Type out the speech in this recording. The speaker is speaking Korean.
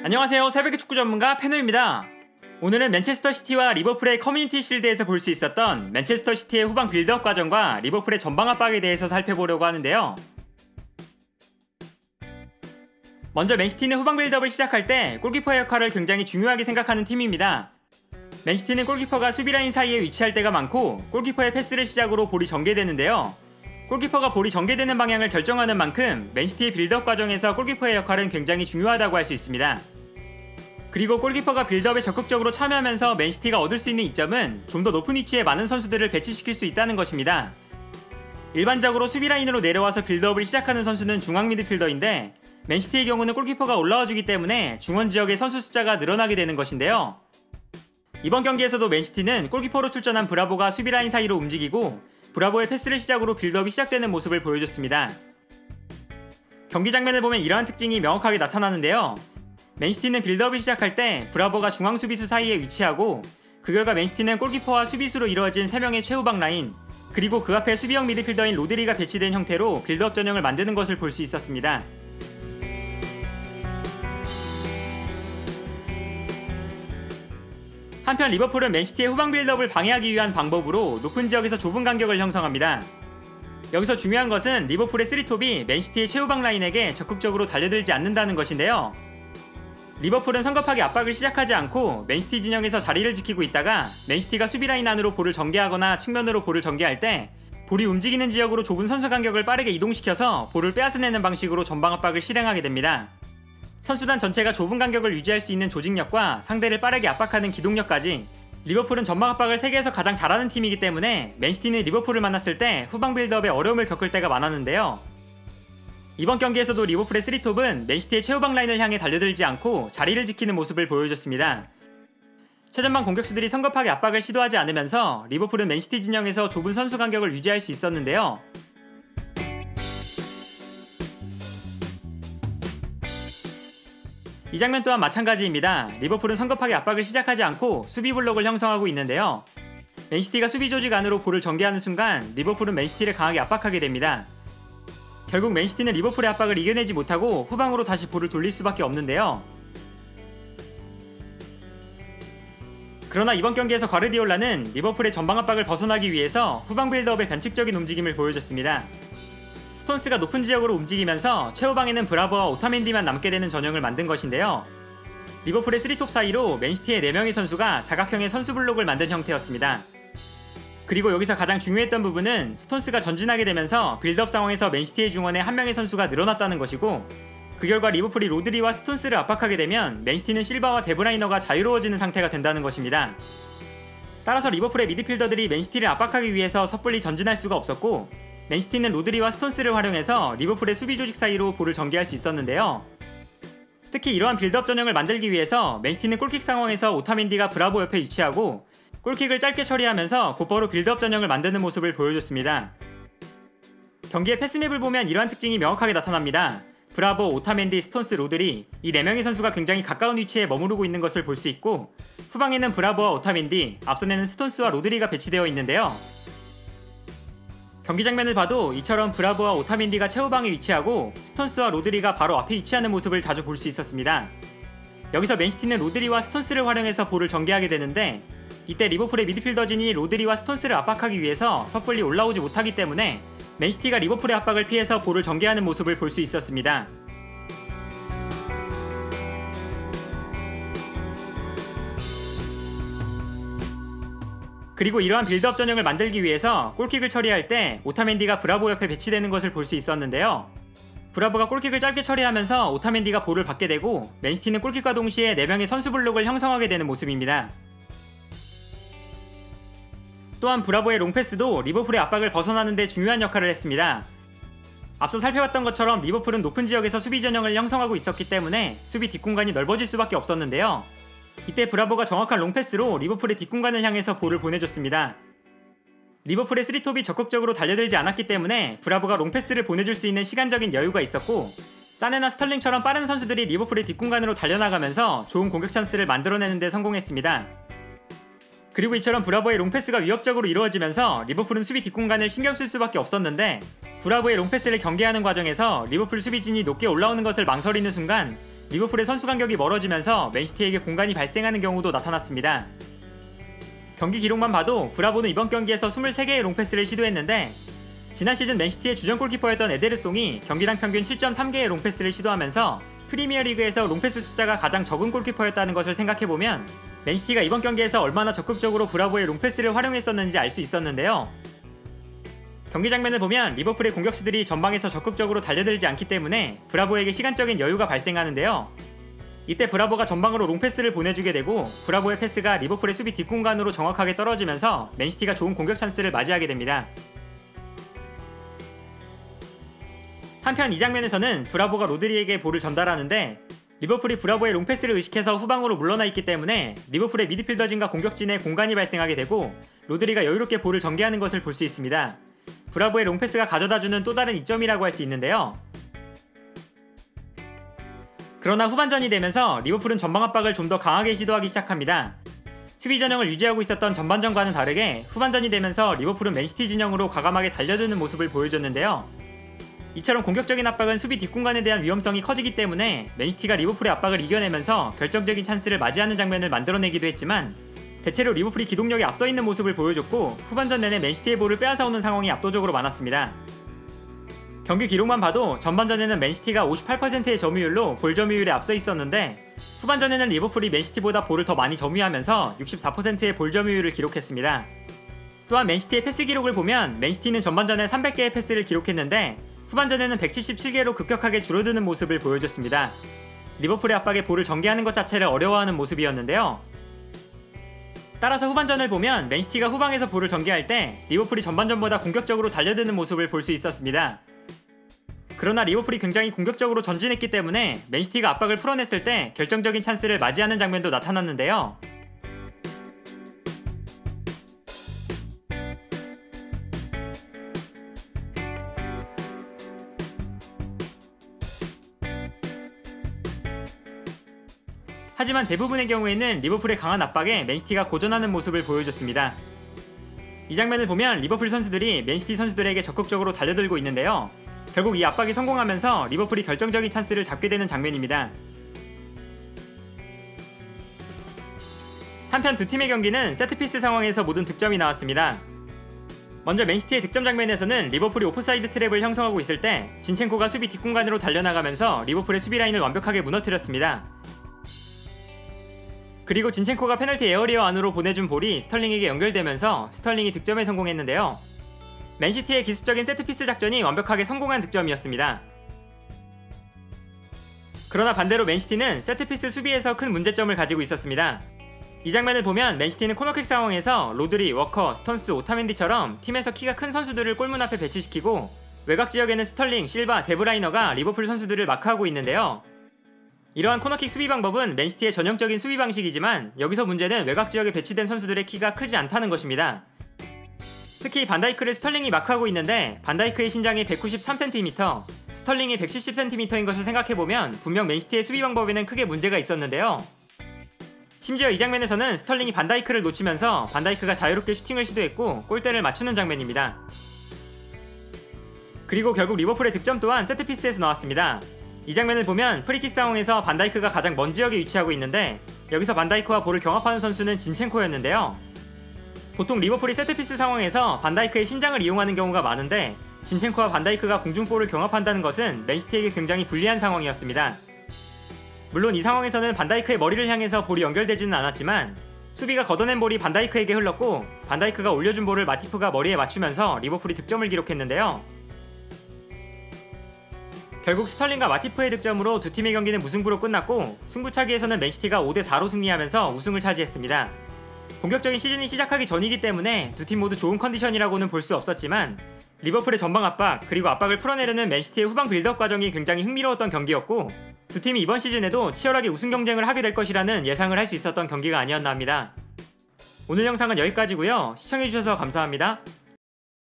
안녕하세요. 새벽의 축구 전문가 페노입니다. 오늘은 맨체스터 시티와 리버풀의 커뮤니티 실드에서 볼 수 있었던 맨체스터 시티의 후방 빌드업 과정과 리버풀의 전방 압박에 대해서 살펴보려고 하는데요. 먼저 맨시티는 후방 빌드업을 시작할 때 골키퍼의 역할을 굉장히 중요하게 생각하는 팀입니다. 맨시티는 골키퍼가 수비라인 사이에 위치할 때가 많고 골키퍼의 패스를 시작으로 볼이 전개되는데요. 골키퍼가 볼이 전개되는 방향을 결정하는 만큼 맨시티의 빌드업 과정에서 골키퍼의 역할은 굉장히 중요하다고 할 수 있습니다. 그리고 골키퍼가 빌드업에 적극적으로 참여하면서 맨시티가 얻을 수 있는 이점은 좀 더 높은 위치에 많은 선수들을 배치시킬 수 있다는 것입니다. 일반적으로 수비라인으로 내려와서 빌드업을 시작하는 선수는 중앙 미드필더인데 맨시티의 경우는 골키퍼가 올라와주기 때문에 중원 지역의 선수 숫자가 늘어나게 되는 것인데요. 이번 경기에서도 맨시티는 골키퍼로 출전한 브라보가 수비라인 사이로 움직이고 브라보의 패스를 시작으로 빌드업이 시작되는 모습을 보여줬습니다. 경기 장면을 보면 이러한 특징이 명확하게 나타나는데요. 맨시티는 빌드업을 시작할 때 브라보가 중앙 수비수 사이에 위치하고 그 결과 맨시티는 골키퍼와 수비수로 이루어진 3명의 최후방 라인 그리고 그 앞에 수비형 미드필더인 로드리가 배치된 형태로 빌드업 전형을 만드는 것을 볼 수 있었습니다. 한편 리버풀은 맨시티의 후방 빌드업을 방해하기 위한 방법으로 높은 지역에서 좁은 간격을 형성합니다. 여기서 중요한 것은 리버풀의 3톱이 맨시티의 최후방 라인에게 적극적으로 달려들지 않는다는 것인데요. 리버풀은 성급하게 압박을 시작하지 않고 맨시티 진영에서 자리를 지키고 있다가 맨시티가 수비라인 안으로 볼을 전개하거나 측면으로 볼을 전개할 때 볼이 움직이는 지역으로 좁은 선수 간격을 빠르게 이동시켜서 볼을 빼앗아내는 방식으로 전방 압박을 실행하게 됩니다. 선수단 전체가 좁은 간격을 유지할 수 있는 조직력과 상대를 빠르게 압박하는 기동력까지 리버풀은 전방 압박을 세계에서 가장 잘하는 팀이기 때문에 맨시티는 리버풀을 만났을 때 후방 빌드업에 어려움을 겪을 때가 많았는데요. 이번 경기에서도 리버풀의 3톱은 맨시티의 최후방 라인을 향해 달려들지 않고 자리를 지키는 모습을 보여줬습니다. 최전방 공격수들이 성급하게 압박을 시도하지 않으면서 리버풀은 맨시티 진영에서 좁은 선수 간격을 유지할 수 있었는데요. 이 장면 또한 마찬가지입니다. 리버풀은 성급하게 압박을 시작하지 않고 수비 블록을 형성하고 있는데요. 맨시티가 수비 조직 안으로 볼을 전개하는 순간 리버풀은 맨시티를 강하게 압박하게 됩니다. 결국 맨시티는 리버풀의 압박을 이겨내지 못하고 후방으로 다시 볼을 돌릴 수밖에 없는데요. 그러나 이번 경기에서 과르디올라는 리버풀의 전방 압박을 벗어나기 위해서 후방 빌드업의 변칙적인 움직임을 보여줬습니다. 스톤스가 높은 지역으로 움직이면서 최후방에는 브라보와 오타멘디만 남게 되는 전형을 만든 것인데요. 리버풀의 3톱 사이로 맨시티의 4명의 선수가 사각형의 선수 블록을 만든 형태였습니다. 그리고 여기서 가장 중요했던 부분은 스톤스가 전진하게 되면서 빌드업 상황에서 맨시티의 중원에 한 명의 선수가 늘어났다는 것이고 그 결과 리버풀이 로드리와 스톤스를 압박하게 되면 맨시티는 실바와 데브라이너가 자유로워지는 상태가 된다는 것입니다. 따라서 리버풀의 미드필더들이 맨시티를 압박하기 위해서 섣불리 전진할 수가 없었고 맨시티는 로드리와 스톤스를 활용해서 리버풀의 수비 조직 사이로 볼을 전개할 수 있었는데요. 특히 이러한 빌드업 전형을 만들기 위해서 맨시티는 골킥 상황에서 오타멘디가 브라보 옆에 위치하고 골킥을 짧게 처리하면서 곧바로 빌드업 전형을 만드는 모습을 보여줬습니다. 경기의 패스맵을 보면 이러한 특징이 명확하게 나타납니다. 브라보, 오타멘디, 스톤스, 로드리 이 4명의 선수가 굉장히 가까운 위치에 머무르고 있는 것을 볼 수 있고 후방에는 브라보와 오타멘디, 앞선에는 스톤스와 로드리가 배치되어 있는데요. 경기 장면을 봐도 이처럼 브라보와 오타멘디가 최후방에 위치하고 스톤스와 로드리가 바로 앞에 위치하는 모습을 자주 볼 수 있었습니다. 여기서 맨시티는 로드리와 스톤스를 활용해서 볼을 전개하게 되는데 이때 리버풀의 미드필더진이 로드리와 스톤스를 압박하기 위해서 섣불리 올라오지 못하기 때문에 맨시티가 리버풀의 압박을 피해서 볼을 전개하는 모습을 볼 수 있었습니다. 그리고 이러한 빌드업 전형을 만들기 위해서 골킥을 처리할 때 오타멘디가 브라보 옆에 배치되는 것을 볼 수 있었는데요. 브라보가 골킥을 짧게 처리하면서 오타멘디가 볼을 받게 되고 맨시티는 골킥과 동시에 4명의 선수 블록을 형성하게 되는 모습입니다. 또한 브라보의 롱패스도 리버풀의 압박을 벗어나는 데 중요한 역할을 했습니다. 앞서 살펴봤던 것처럼 리버풀은 높은 지역에서 수비 전형을 형성하고 있었기 때문에 수비 뒷공간이 넓어질 수밖에 없었는데요. 이때 브라보가 정확한 롱패스로 리버풀의 뒷공간을 향해서 볼을 보내줬습니다. 리버풀의 3톱이 적극적으로 달려들지 않았기 때문에 브라보가 롱패스를 보내줄 수 있는 시간적인 여유가 있었고 사네나 스털링처럼 빠른 선수들이 리버풀의 뒷공간으로 달려나가면서 좋은 공격 찬스를 만들어내는 데 성공했습니다. 그리고 이처럼 브라보의 롱패스가 위협적으로 이루어지면서 리버풀은 수비 뒷공간을 신경 쓸 수밖에 없었는데 브라보의 롱패스를 경계하는 과정에서 리버풀 수비진이 높게 올라오는 것을 망설이는 순간 리버풀의 선수 간격이 멀어지면서 맨시티에게 공간이 발생하는 경우도 나타났습니다. 경기 기록만 봐도 브라보는 이번 경기에서 23개의 롱패스를 시도했는데 지난 시즌 맨시티의 주전 골키퍼였던 에데르송이 경기당 평균 7.3개의 롱패스를 시도하면서 프리미어리그에서 롱패스 숫자가 가장 적은 골키퍼였다는 것을 생각해보면 맨시티가 이번 경기에서 얼마나 적극적으로 브라보의 롱패스를 활용했었는지 알 수 있었는데요. 경기 장면을 보면 리버풀의 공격수들이 전방에서 적극적으로 달려들지 않기 때문에 브라보에게 시간적인 여유가 발생하는데요. 이때 브라보가 전방으로 롱패스를 보내주게 되고 브라보의 패스가 리버풀의 수비 뒷공간으로 정확하게 떨어지면서 맨시티가 좋은 공격 찬스를 맞이하게 됩니다. 한편 이 장면에서는 브라보가 로드리에게 볼을 전달하는데 리버풀이 브라보의 롱패스를 의식해서 후방으로 물러나 있기 때문에 리버풀의 미드필더진과 공격진에 공간이 발생하게 되고 로드리가 여유롭게 볼을 전개하는 것을 볼 수 있습니다. 브라보의 롱패스가 가져다주는 또 다른 이점이라고 할 수 있는데요. 그러나 후반전이 되면서 리버풀은 전방 압박을 좀 더 강하게 시도하기 시작합니다. 수비 전형을 유지하고 있었던 전반전과는 다르게 후반전이 되면서 리버풀은 맨시티 진영으로 과감하게 달려드는 모습을 보여줬는데요. 이처럼 공격적인 압박은 수비 뒷공간에 대한 위험성이 커지기 때문에 맨시티가 리버풀의 압박을 이겨내면서 결정적인 찬스를 맞이하는 장면을 만들어내기도 했지만 대체로 리버풀이 기동력에 앞서 있는 모습을 보여줬고 후반전 내내 맨시티의 볼을 빼앗아오는 상황이 압도적으로 많았습니다. 경기 기록만 봐도 전반전에는 맨시티가 58%의 점유율로 볼 점유율에 앞서 있었는데 후반전에는 리버풀이 맨시티보다 볼을 더 많이 점유하면서 64%의 볼 점유율을 기록했습니다. 또한 맨시티의 패스 기록을 보면 맨시티는 전반전에 300개의 패스를 기록했는데 후반전에는 177개로 급격하게 줄어드는 모습을 보여줬습니다. 리버풀의 압박에 볼을 전개하는 것 자체를 어려워하는 모습이었는데요. 따라서 후반전을 보면 맨시티가 후방에서 볼을 전개할 때 리버풀이 전반전보다 공격적으로 달려드는 모습을 볼 수 있었습니다. 그러나 리버풀이 굉장히 공격적으로 전진했기 때문에 맨시티가 압박을 풀어냈을 때 결정적인 찬스를 맞이하는 장면도 나타났는데요. 하지만 대부분의 경우에는 리버풀의 강한 압박에 맨시티가 고전하는 모습을 보여줬습니다. 이 장면을 보면 리버풀 선수들이 맨시티 선수들에게 적극적으로 달려들고 있는데요. 결국 이 압박이 성공하면서 리버풀이 결정적인 찬스를 잡게 되는 장면입니다. 한편 두 팀의 경기는 세트피스 상황에서 모든 득점이 나왔습니다. 먼저 맨시티의 득점 장면에서는 리버풀이 오프사이드 트랩을 형성하고 있을 때 진첸코가 수비 뒷공간으로 달려나가면서 리버풀의 수비 라인을 완벽하게 무너뜨렸습니다. 그리고 진첸코가 페널티 에어리어 안으로 보내준 볼이 스털링에게 연결되면서 스털링이 득점에 성공했는데요. 맨시티의 기습적인 세트피스 작전이 완벽하게 성공한 득점이었습니다. 그러나 반대로 맨시티는 세트피스 수비에서 큰 문제점을 가지고 있었습니다. 이 장면을 보면 맨시티는 코너킥 상황에서 로드리, 워커, 스톤스, 오타멘디처럼 팀에서 키가 큰 선수들을 골문 앞에 배치시키고 외곽 지역에는 스털링, 실바, 데브라이너가 리버풀 선수들을 마크하고 있는데요. 이러한 코너킥 수비 방법은 맨시티의 전형적인 수비 방식이지만 여기서 문제는 외곽 지역에 배치된 선수들의 키가 크지 않다는 것입니다. 특히 반다이크를 스털링이 마크하고 있는데 반다이크의 신장이 193cm, 스털링이 170cm인 것을 생각해보면 분명 맨시티의 수비 방법에는 크게 문제가 있었는데요. 심지어 이 장면에서는 스털링이 반다이크를 놓치면서 반다이크가 자유롭게 슈팅을 시도했고 골대를 맞추는 장면입니다. 그리고 결국 리버풀의 득점 또한 세트피스에서 나왔습니다. 이 장면을 보면 프리킥 상황에서 반다이크가 가장 먼 지역에 위치하고 있는데 여기서 반다이크와 볼을 경합하는 선수는 진첸코였는데요. 보통 리버풀이 세트피스 상황에서 반다이크의 신장을 이용하는 경우가 많은데 진첸코와 반다이크가 공중볼을 경합한다는 것은 맨시티에게 굉장히 불리한 상황이었습니다. 물론 이 상황에서는 반다이크의 머리를 향해서 볼이 연결되지는 않았지만 수비가 걷어낸 볼이 반다이크에게 흘렀고 반다이크가 올려준 볼을 마티프가 머리에 맞추면서 리버풀이 득점을 기록했는데요. 결국 스털링과 마티프의 득점으로 두 팀의 경기는 무승부로 끝났고 승부차기에서는 맨시티가 5대4로 승리하면서 우승을 차지했습니다. 본격적인 시즌이 시작하기 전이기 때문에 두 팀 모두 좋은 컨디션이라고는 볼 수 없었지만 리버풀의 전방 압박 그리고 압박을 풀어내려는 맨시티의 후방 빌드업 과정이 굉장히 흥미로웠던 경기였고 두 팀이 이번 시즌에도 치열하게 우승 경쟁을 하게 될 것이라는 예상을 할 수 있었던 경기가 아니었나 합니다. 오늘 영상은 여기까지고요. 시청해주셔서 감사합니다.